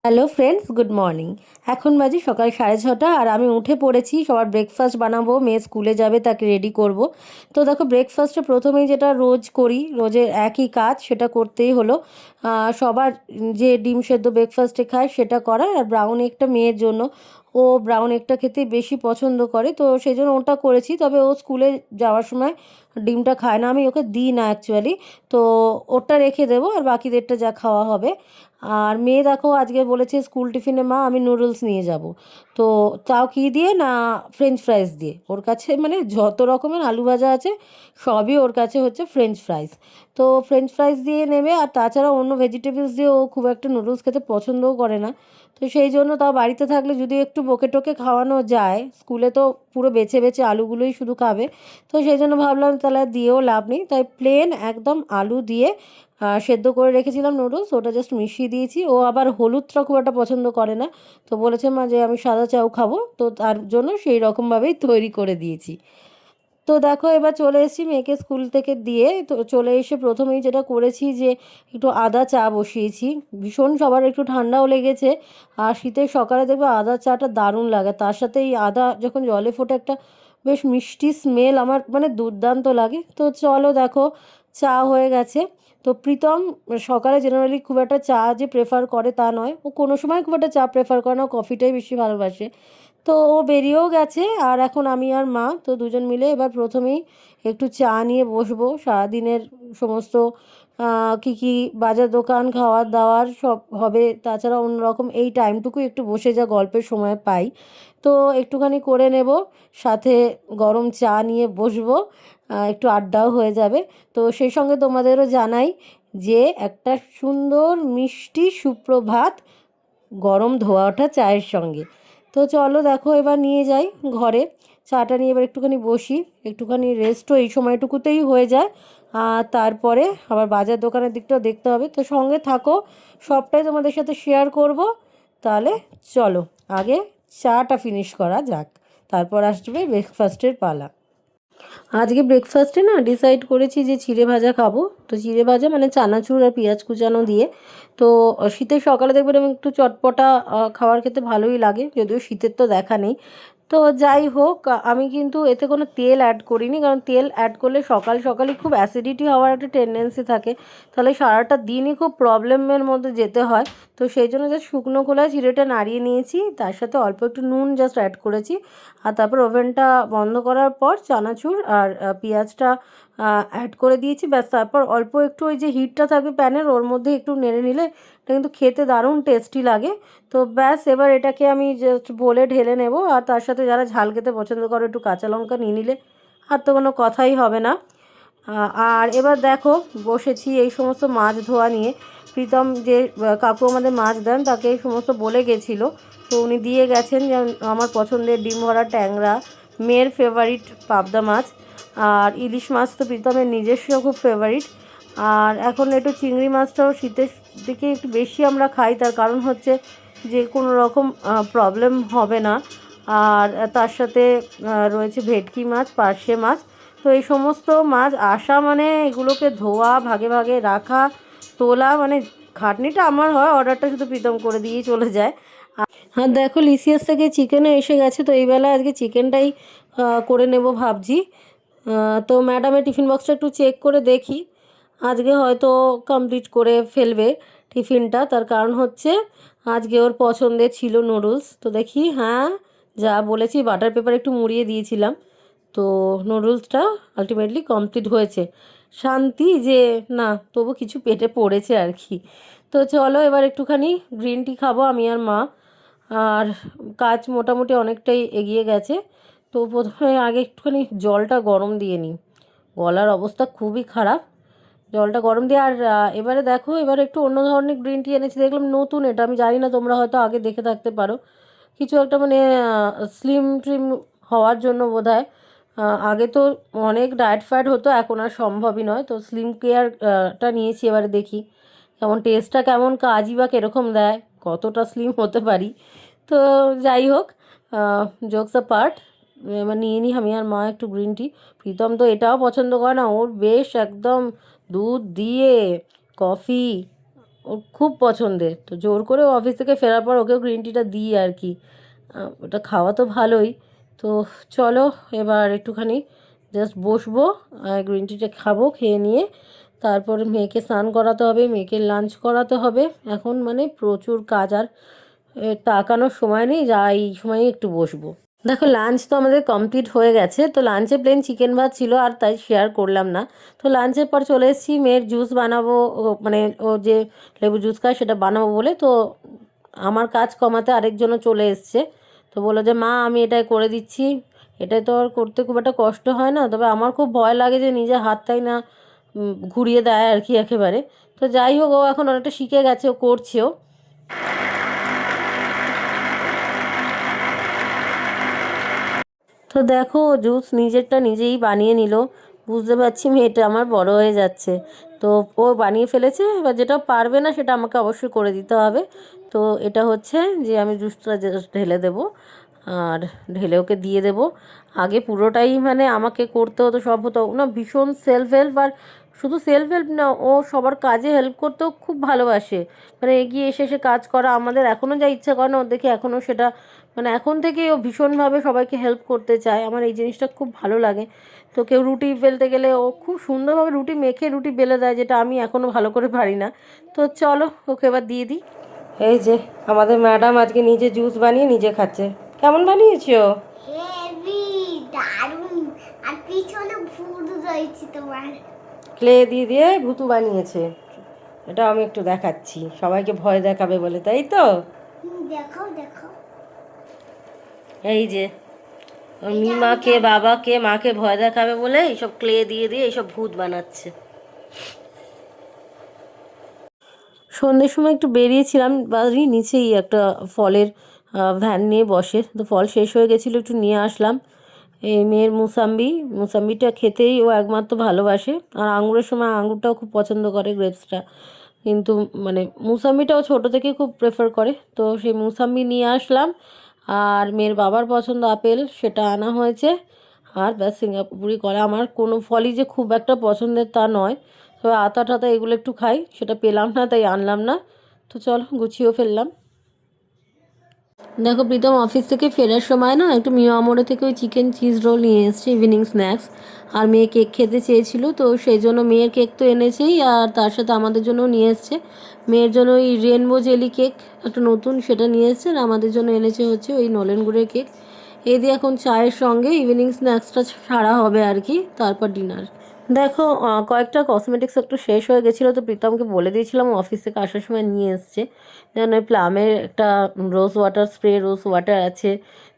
Hello friends, good morning. এখন বাজে সকাল 6:30 আর আমি উঠে পড়েছি। সবার ব্রেকফাস্ট বানাবো, মেয়ে স্কুলে যাবে, তাকে রেডি করব। তো দেখো, ব্রেকফাস্টে প্রথমেই যেটা রোজ করি, রোজের একই কাজ, সেটা করতেই হলো। সবার যে ডিম সেদ্ধ ব্রেকফাস্টে খায় সেটা করা, আর ব্রাউন এগটা মেয়ের জন্য। ও ব্রাউন এগটা খেতে বেশি পছন্দ করে, তো সেই জন্য ওটা করেছি। তবে ও স্কুলে যাওয়ার সময় ডিমটা খায় না, আমি ওকে দিই না অ্যাকচুয়ালি। তো ওটা রেখে দেবো, আর বাকিদেরটা যা খাওয়া হবে। আর মেয়ে দেখো আজকে বলেছে স্কুল টিফিনে, মা আমি নুডলস নিয়ে যাব। তো তাও কি দিয়ে না, ফ্রেঞ্চ ফ্রাইজ দিয়ে। ওর কাছে মানে যত রকমের আলু ভাজা আছে সবই ওর কাছে হচ্ছে ফ্রেঞ্চ ফ্রাইজ। তো ফ্রেঞ্চ ফ্রাইজ দিয়ে নেবে, আর তাছাড়া অন্য ভেজিটেবলস দিয়ে ও খুব একটা নুডলস খেতে পছন্দও করে না। তো সেই জন্য তাও বাড়িতে থাকলে যদি একটু বকে টোকে খাওয়ানো যায়, স্কুলে তো পুরো বেছে বেছে আলুগুলোই শুধু খাবে। তো সেই জন্য ভাবলাম তাহলে দিয়েও লাভ নেই, তাই প্লেন একদম আলু দিয়ে সেদ্ধ করে রেখেছিলাম নুডলস, ওটা জাস্ট মিশিয়ে দিয়েছি। ও আবার হলুদটা খুব একটা পছন্দ করে না, তো বলেছে মা যে আমি সাদা চাও খাবো, তো তার জন্য সেই রকমভাবেই তৈরি করে দিয়েছি। তো দেখো এবার চলে এসেছি মেয়েকে স্কুল থেকে দিয়ে। তো চলে এসে প্রথমেই যেটা করেছি যে একটু আদা চা বসিয়েছি। ভীষণ সবার একটু ঠান্ডাও লেগেছে, আর শীতের সকালে দেখবে আদা চাটা দারুণ লাগে। তার সাথে এই আদা যখন জলে ফোটে, একটা বেশ মিষ্টি স্মেল, আমার মানে দুর্দান্ত লাগে। তো চলো দেখো, চা হয়ে গেছে। তো প্রীতম সকালে জেনারেলি খুব একটা চা যে প্রেফার করে তা নয়, ও কোনো সময় খুব একটা চা প্রেফার করে না, ও কফিটাই বেশি ভালোবাসে। তো ও বেরিয়েও গেছে, আর এখন আমি আর মা তো দুজন মিলে এবার প্রথমেই একটু চা নিয়ে বসবো। সারাদিনের সমস্ত কী কী বাজার দোকান খাওয়ার দাওয়ার সব হবে, তাছাড়া অন্যরকম এই টাইমটুকু একটু বসে যা গল্পের সময় পাই, তো একটুখানি করে নেব। সাথে গরম চা নিয়ে বসবো, একটু আড্ডাও হয়ে যাবে। তো সেই সঙ্গে তোমাদেরও জানাই যে একটা সুন্দর মিষ্টি সুপ্রভাত গরম ধোয়া ওঠা চায়ের সঙ্গে। তো চলো দেখো এবার নিয়ে যাই ঘরে, চাটা নিয়ে এবার একটুখানি বসি, একটুখানি রেস্টও এই সময়টুকুতেই হয়ে যায়। আর তারপরে আবার বাজার দোকানের দিকটাও দেখতে হবে, তো সঙ্গে থাকো, সবটাই তোমাদের সাথে শেয়ার করব। তাহলে চলো আগে চাটা ফিনিশ করা যাক, তারপর আসবে ব্রেকফাস্টের পালা। আজকে ব্রেকফাস্টে না ডিসাইড করেছি যে চিড়ে ভাজা খাবো। তো চিড়ে ভাজা মানে চানাচুর আর পেঁয়াজ কুচানো দিয়ে। তো শীতের সকালে দেখবেন আমি একটু চটপটা খাবার খেতে ভালোই লাগে, যদিও শীতের তো দেখা নেই। তো যাই হোক, আমি কিন্তু এতে কোনো তেল অ্যাড করিনি, কারণ তেল অ্যাড করলে সকাল সকালই খুব অ্যাসিডিটি হওয়ার একটা টেন্ডেন্সি থাকে, তাহলে সারাটা দিনই খুব প্রবলেমের মধ্যে যেতে হয়। তো সেই জন্য জাস্ট শুকনো খোলায় চিড়েটা নাড়িয়ে নিয়েছি, তার সাথে অল্প একটু নুন জাস্ট অ্যাড করেছি। আর তারপর ওভেনটা বন্ধ করার পর চানাচুর আর পেঁয়াজটা অ্যাড করে দিয়েছি, ব্যাস। তারপর অল্প একটু ওই যে হিটটা থাকবে প্যানের, ওর মধ্যে একটু নেড়ে নিলে এটা কিন্তু খেতে দারুণ টেস্টি লাগে। তো ব্যাস, এবার এটাকে আমি জাস্ট বলে ঢেলে নেব, আর তার সাথে যারা ঝাল খেতে পছন্দ করে একটু কাঁচা লঙ্কা নিয়ে নিলে আর তো কোনো কথাই হবে না। আর এবার দেখো বসেছি এই সমস্ত মাছ ধোয়া নিয়ে। প্রীতম যে কাকু আমাদের মাছ দেন, তাকে এই সমস্ত বলে গেছিলো, তো উনি দিয়ে গেছেন যে আমার পছন্দের ডিম ভরা ট্যাংরা, মেয়ের ফেভারিট পাবদা মাছ, আর ইলিশ মাছ তো প্রীতমের নিজস্ব খুব ফেভারিট। আর এখন একটু চিংড়ি মাছটাও শীতের দিকে একটু বেশি আমরা খাই, তার কারণ হচ্ছে যে কোনো রকম প্রবলেম হবে না। আর তার সাথে রয়েছে ভেটকি মাছ, পার্শে মাছ। তো এই সমস্ত মাছ আসা মানে এগুলোকে ধোয়া, ভাগে ভাগে রাখা, তোলা, মানে খাটনিটা আমার হয়, অর্ডারটা শুধু প্রীতম করে দিয়েই চলে যায়। আর দেখো লিসিয়াস থেকে চিকেনও এসে গেছে, তো এই বেলা আজকে চিকেনটাই করে নেব ভাবছি। তো ম্যাডামের টিফিন বক্সটা একটু চেক করে দেখি, আজকে হয়তো কমপ্লিট করে ফেলবে টিফিনটা। তার কারণ হচ্ছে আজকে ওর পছন্দের ছিল নুডলস, তো দেখি। হ্যাঁ, যা বলেছি বাটার পেপার একটু মুড়িয়ে দিয়েছিলাম, তো নুডলসটা আলটিমেটলি কমপ্লিট হয়েছে। শান্তি যে না, তবু কিছু পেটে পড়েছে আর কি। তো চলো এবার একটুখানি গ্রিন টি খাবো আমি আর মা। আর কাজ মোটামুটি অনেকটাই এগিয়ে গেছে। তো প্রথমে আগে একটুখানি জলটা গরম দিয়ে নিই, গলার অবস্থা খুবই খারাপ। জলটা গরম দিয়ে, আর এবারে দেখো এবারে একটু অন্য ধরনের গ্রিন টি এনেছি, দেখলাম নতুন, এটা আমি জানি না, তোমরা হয়তো আগে দেখে থাকতে পারো। কিছু একটা মানে স্লিম ট্রিম হওয়ার জন্য বোধহয়। আগে তো অনেক ডায়েট ফ্যাট হতো, এখন আর সম্ভবই নয়। তো স্লিম কেয়ারটা নিয়েছি, এবারে দেখি কেমন টেস্টটা, কেমন কাজই বা কীরকম দেয়, কতটা স্লিম হতে পারি। তো যাই হোক, জোকস আ পার্ট, এবার নিয়ে নিই আমি আর মা একটু গ্রিন টি। প্রীতম তো এটাও পছন্দ করে না, ওর বেশ একদম দুধ দিয়ে কফি, ওর খুব পছন্দের। তো জোর করে অফিস থেকে ফেরার পর ওকেও গ্রিন টিটা দিই আর কি। ওটা খাওয়া তো ভালোই। তো চলো এবার একটুখানি জাস্ট বসবো, গ্রিন টিটা খাবো, খেয়ে নিয়ে তারপরে মেয়েকে স্নান করাতে হবে, মেয়েকে লাঞ্চ করাতে হবে। এখন মানে প্রচুর কাজ, আর তাকানোর সময় নেই, যা এই সময় একটু বসবো। দেখো লাঞ্চ তো আমাদের কমপ্লিট হয়ে গেছে। তো লাঞ্চে প্লেন চিকেন ভাত ছিল, আর তাই শেয়ার করলাম না। তো লাঞ্চের পর চলে এসেছি মেয়ের জুস বানাবো, মানে ও যে লেবু জুস খায় সেটা বানাবো বলে। তো আমার কাজ কমাতে আরেকজনও চলে এসছে। তো বললো যে মা আমি এটাই করে দিচ্ছি। এটাই তো আর করতে খুব একটা কষ্ট হয় না, তবে আমার খুব ভয় লাগে যে নিজের হাতটাই না ঘুরিয়ে দেয় আর কি একেবারে। তো যাই হোক, ও এখন অনেকটা শিখে গেছে, ও করছেও। তো দেখো জুস নিজেরটা নিজেই বানিয়ে নিল। বুঝতে পারছি মেয়েটা আমার বড় হয়ে যাচ্ছে। তো ও বানিয়ে ফেলেছে, এবার যেটা পারবে না সেটা আমাকে অবশ্যই করে দিতে হবে। তো এটা হচ্ছে যে আমি জুসটা জাস্ট ঢেলে দেবো, আর ঢেলে ওকে দিয়ে দেবো। আগে পুরোটাই মানে আমাকে করতে হতো, সব হতো না, ভীষণ সেলফ হেল্প। আর শুধু সেলফ হেল্প না, ও সবার কাজে হেল্প করতেও খুব ভালোবাসে। মানে এগিয়ে এসে এসে কাজ করা, আমাদের এখনও যা ইচ্ছা করে না ওর দেখে এখনও সেটা, মানে এখন থেকেই ও ভীষণভাবে সবাইকে হেল্প করতে চায়। আমার এই জিনিসটা খুব ভালো লাগে। তো কেউ রুটি বেলতে গেলে ও খুব সুন্দরভাবে রুটি মেখে রুটি বেলে দেয়, যেটা আমি এখনও ভালো করে পারি না। তো চলো ওকে এবার দিয়ে দিই। এই যে আমাদের ম্যাডাম আজকে নিজে জুস বানিয়ে নিজে খাচ্ছে। কেমন বানিয়েছো? হেভি দারুণ। আর পিছনে ভূত রয়েছে তোমার। ক্লে দিয়ে দিয়ে ভুতু বানিয়েছে। এটা আমি একটু দেখাচ্ছি, সবাইকে ভয় দেখাবে বলে, তাই তো? দেখাও দেখাও। এই যে ওর মিমাকে বাবাকে মাকে ভয় দেখাবে বলে এইসব ক্লে দিয়ে দিয়ে এইসব ভূত বানাচ্ছে। সন্ধ্যের সময় একটু বেরিয়েছিলাম, বাড়ির নিচেই একটা ফলের ভ্যান নিয়ে বসে। তো ফল শেষ হয়ে গেছিলো, একটু নিয়ে আসলাম। এই মেয়ের মুসাম্বিটা খেতেই ও একমাত্র ভালোবাসে। আর আঙুরের সময় আঙুরটাও খুব পছন্দ করে, গ্রেপসটা। কিন্তু মানে মুসাম্বিটাও ছোটো থেকে খুব প্রেফার করে। তো সেই মুসাম্বি নিয়ে আসলাম। আর মেয়ের বাবার পছন্দ আপেল, সেটা আনা হয়েছে। আর ব্যাস সিঙ্গাপুরি কলা। আমার কোনো ফলই যে খুব একটা পছন্দের তা নয়, তবে আতা টাতা এগুলো একটু খাই, সেটা পেলাম না তাই আনলাম না। তো চলো গুছিয়েও ফেললাম। দেখো প্রীতম অফিস থেকে ফেরার সময় না একটু মিও আমোড়ে থেকে ওই চিকেন চিজ রোল নিয়ে এসেছে, ইভিনিং স্ন্যাক্স। আর মেয়ে কেক খেতে চেয়েছিল, তো সেই জন্য মেয়ের কেক তো এনেছেই, আর তার সাথে আমাদের জন্যও নিয়ে এসছে। মেয়ের জন্য ওই রেনবো জেলি কেক একটা নতুন, সেটা নিয়ে এসছে। আর আমাদের জন্য এনেছে হচ্ছে ওই নলেন গুড়ের কেক। এই দিয়ে এখন চায়ের সঙ্গে ইভিনিং স্ন্যাক্সটা সারা হবে আর কি, তারপর ডিনার। দেখো কয়েকটা কসমেটিক্স একটু শেষ হয়ে গেছিলো, তো প্রীতমকে বলে দিয়েছিলাম অফিস থেকে আসার সময় নিয়ে এসছে। যেন ওই প্লামের একটা rose water spray, rose water আছে,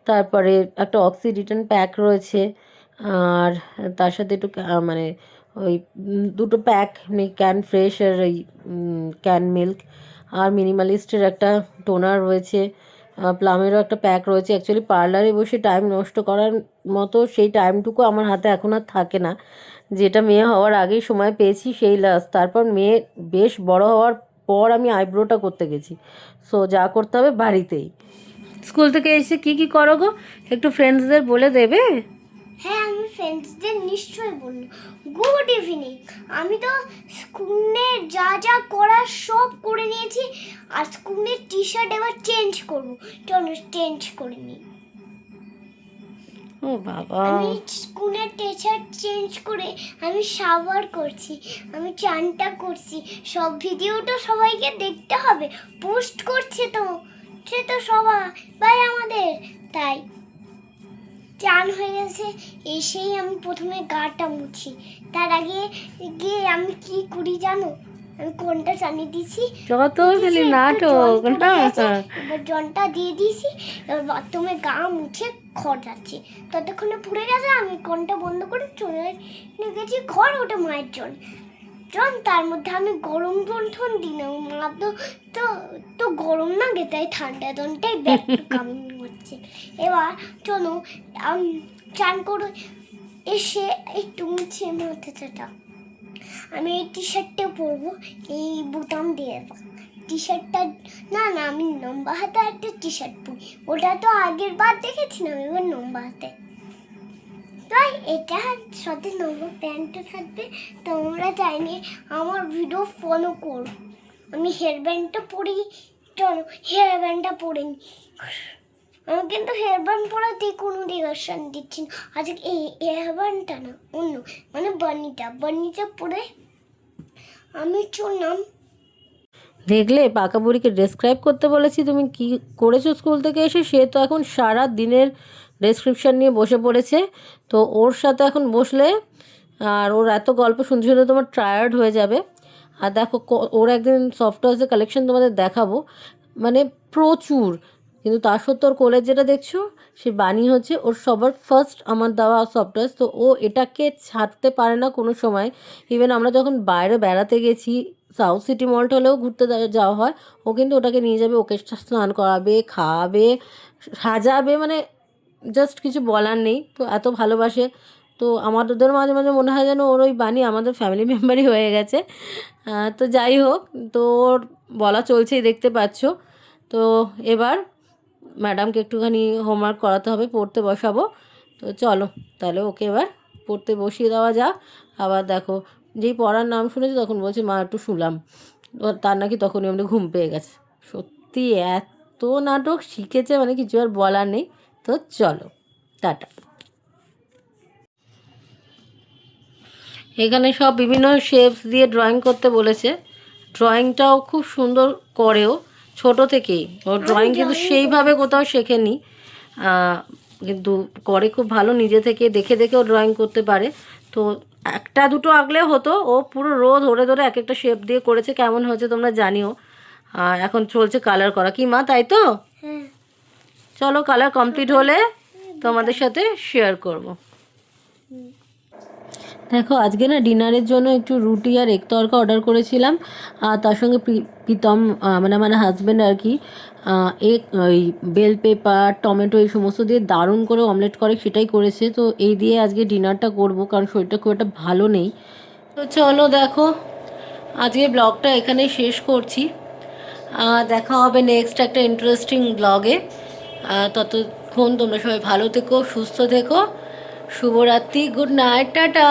তারপরে একটা অক্সি রিটার্ন প্যাক রয়েছে, আর তার সাথে একটু মানে ওই দুটো প্যাক ক্যান ফ্রেশ আর ওই ক্যান মিল্ক, আর মিনিমালিস্টের একটা টোনার রয়েছে, প্লামেরও একটা প্যাক রয়েছে। অ্যাকচুয়ালি পার্লারে বসে টাইম নষ্ট করার মতো সেই টাইমটুকু আমার হাতে এখন আর থাকে না। যেটা মেয়ে হওয়ার আগেই সময় পেয়েছি সেই লাস্ট, তারপর মেয়ে বেশ বড় হওয়ার পর আমি আইব্রোটা করতে গেছি। সো যা করতে হবে বাড়িতেই। স্কুল থেকে এসে কি কি করো গো, একটু ফ্রেন্ডসদের বলে দেবে? হ্যাঁ আমি ফ্রেন্ডসদের নিশ্চয়ই বলবো। Good evening. আমি তো স্কুলে যা যা করার সব করে নিয়েছি। আর স্কুলের টি শার্ট এবার চেঞ্জ করবো। চলো চেঞ্জ করে নিই। ও বাবা, আমি স্কুলের টি শার্ট চেঞ্জ করে আমি শাওয়ার করছি, আমি চানটা করছি। সব ভিডিওটা সবাইকে দেখতে হবে, পোস্ট করছে তো, সে তো সবাই আমাদের। তাই চান হয়ে গেছে, এসেই আমি প্রথমে গাটা মুছি। তার আগে গিয়ে আমি কি করি জানো, আমি কোনটা চালিয়ে দিছি, যত খালি নাটক না। এবার জলটা দিয়ে দিয়েছি। এবার বাথরুমে গা মুছে ঘর যাচ্ছি। ততক্ষণে পুড়ে গেছে, আমি কোনটা বন্ধ করে চলে গেছি ঘর, ওটা মায়ের জল। তার মধ্যে আমি গরম জল ঠন দিই না, মা তো তো তো গরম না গে, তাই ঠান্ডা জলটাই ব্যাগ কামিং হচ্ছে। এবার চলো আমি চান করে এসে একটু মুছে মাথাটা। আমি এই টি শার্টটা পরবো, এই বোতাম দিয়ে টি শার্টটা, না না আমি লম্বা হাতে একটা টি শার্ট পরি, ওটা তো আগের বার দেখেছিলাম, এবার লম্বা হাতে। তাই এটা সাথে লম্বা প্যান্টও থাকবে। তোমরা চাইলে আমার ভিডিও ফলো করো, আমি হেয়ার ব্যান্ডটা পরি, চলো হেয়ার ব্যান্ডটা পরে নি। আমি কিন্তু হেয়ার ব্যান্ড পরাতে কোনো রিয়াকশন দিচ্ছি না আজকে। এই হেয়ার ব্যান্ডটা না, অন্য মানে বানিটা পরে আমি চললাম। দেখলে পাকা বুড়িকে ডেসক্রাইব করতে বলেছি, তুমি কি করেছো স্কুল থেকে এসে? সে তো এখন সারা দিনের ডেসক্রিপশান নিয়ে বসে পড়েছে। তো ওর সাথে এখন বসলে আর ওর এত গল্প শুনতে শুনতে তোমার টায়ার্ড হয়ে যাবে। আর দেখো ওর একদিন সফটওয়্যার্সের কালেকশন তোমাদের দেখাবো, মানে প্রচুর। কিন্তু তার সত্ত্বেও ওর কোলের যেটা দেখছো সে বানি হচ্ছে ওর সবার ফার্স্ট আমার দেওয়া সফটওয়্যার। তো ও এটাকে ছাড়তে পারে না কোনো সময়। ইভেন আমরা যখন বাইরে বেড়াতে গেছি, সাউথ সিটি মলটা হলেও ঘুরতে যাওয়া হয়, ও কিন্তু ওটাকে নিয়ে যাবে, ওকে স্নান করাবে, খাওয়াবে, সাজাবে, মানে জাস্ট কিছু বলার নেই। তো এত ভালোবাসে। তো আমাদের মাঝে মাঝে মনে হয় যেন ওর ওই বানি আমাদের ফ্যামিলি মেম্বারই হয়ে গেছে। তো যাই হোক, তো ওর বলা চলছেই, দেখতে পাচ্ছ। তো এবার ম্যাডামকে একটুখানি হোমওয়ার্ক করাতে হবে, পড়তে বসাবো। তো চলো তাহলে ওকে এবার পড়তে বসিয়ে দেওয়া যাক। আবার দেখো, যেই পড়ার নাম শুনেছি তখন বলছে মা একটু শুনলাম, তার নাকি তখনই এমনি ঘুম পেয়ে গেছে। সত্যি এত নাটক শিখেছে, মানে কিছু আর বলার নেই। তো চলো টাটা। এখানে সব বিভিন্ন শেপস দিয়ে ড্রয়িং করতে বলেছে। ড্রয়িংটাও খুব সুন্দর করেও, ছোট থেকেই ওর ড্রয়িং কিন্তু সেইভাবে কোথাও শেখেনি, কিন্তু করে খুব ভালো, নিজে থেকে দেখে দেখেও ড্রয়িং করতে পারে। তো একটা দুটো আঁকলে হতো, ও পুরো ধরে ধরে এক একটা শেপ দিয়ে করেছে। কেমন হয়েছে তোমরা জানিও। এখন চলছে কালার করা, কি মা, তাই তো? চলো কালার কমপ্লিট হলে তোমাদের সাথে শেয়ার করব। দেখো আজকে না ডিনারের জন্য একটু রুটি আর এগ তরকা অর্ডার করেছিলাম। আর তার সঙ্গে প্রীতম মানে আমার হাজব্যান্ড আর কি এগ, ওই বেল পেপার, টমেটো এই সমস্ত দিয়ে দারুণ করে অমলেট করে, সেটাই করেছে। তো এই দিয়ে আজকে ডিনারটা করব, কারণ শরীরটা খুব একটা ভালো নেই। তো চলো দেখো, আজকে ব্লগটা এখানেই শেষ করছি। দেখা হবে নেক্সট একটা ইন্টারেস্টিং ব্লগে। ততক্ষণ তোমরা সবাই ভালো থেকো, সুস্থ থেকো। শুভরাত্রি, গুড নাইট, টাটা।